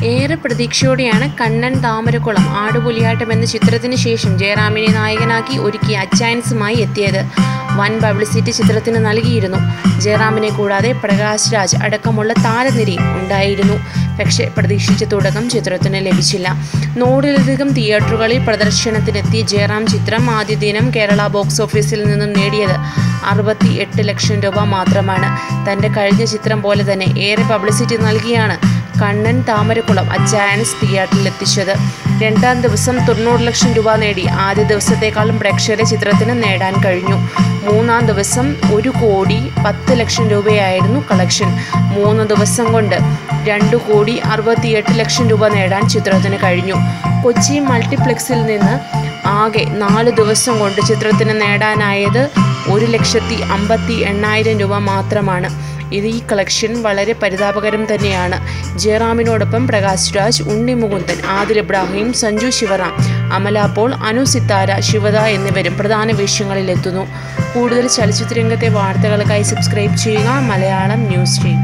ഏറെ പ്രതീക്ഷയോടെയാണ് കണ്ണൻ താമരക്കുളം ആടുപുലിയാട്ടം എന്ന ചിത്രത്തിന് ശേഷം ജയറാമിനെ നായകനാക്കി ഒരുക്കിയ അച്ചായൻസുമായി എത്തിയത്. വൻ പബ്ലിസിറ്റി ചിത്രത്തിന് നൽകിയിരുന്നു. ജയറാമിനെ കൂടാതെ പ്രകാശ് രാജ് അടക്കമുള്ള താരനിരയും ഉണ്ടായിരുന്നു. പക്ഷേ പ്രതീക്ഷിച്ച തുടക്കം ചിത്രത്തിന് ലഭിച്ചില്ല. 100-ലധികം തിയേറ്ററുകളിൽ പ്രദർശനത്തിനെത്തിയ ജയറാം ചിത്രം ആദ്യ ദിനം കേരള ബോക്സ് ഓഫീസിൽ നിന്നും നേടിയത് 68 ലക്ഷം രൂപ മാത്രമാണ്. തൻ്റെ കഴിഞ്ഞ ചിത്രം പോലെ തന്നെ ഏറെ പബ്ലിസിറ്റി നൽകിയാണ് കണ്ണൻ താമരക്കുളം അച്ചായൻസ് തിയേറ്ററിലെത്തിച്ചത്. രണ്ടാം ദിവസം 90 ലക്ഷം രൂപ നേടി ആദ്യ ദിവസത്തേക്കാളും പ്രേക്ഷകരെ ചിത്രത്തിന് നേടാൻ കഴിഞ്ഞു. മൂന്നാം ദിവസം 1,10 ലക്ഷം രൂപയായിരുന്നു കളക്ഷൻ. 3 ദിവസം കൊണ്ട് 2,68 ലക്ഷം രൂപ നേടാൻ ചിത്രത്തിന് കഴിഞ്ഞു. കൊച്ചി മൾട്ടിപ്ലക്സിൽ നിന്ന് ആകെ 4 ദിവസം കൊണ്ട് ചിത്രത്തിന് നേടാനായത് 1,58,000 രൂപ മാത്രമാണ്. ഈ കളക്ഷൻ വളരെ പരിതാപകരം തന്നെയാണ്. ജയറാമിനോടൊപ്പം പ്രകാശ് രാജ്, ഉണ്ണി മുകുന്ദൻ, ആദിൽ ഇബ്രാഹിം, സഞ്ജു ശിവറാം, അമല പോൾ, അനു സിത്താര, ശിവദ എന്നിവരും പ്രധാന വേഷങ്ങളിലെത്തുന്നു. കൂടുതൽ ചലച്ചിത്രരംഗത്തെ വാർത്തകൾക്കായി സബ്സ്ക്രൈബ് ചെയ്യുക മലയാളം ന്യൂസ് ടീം.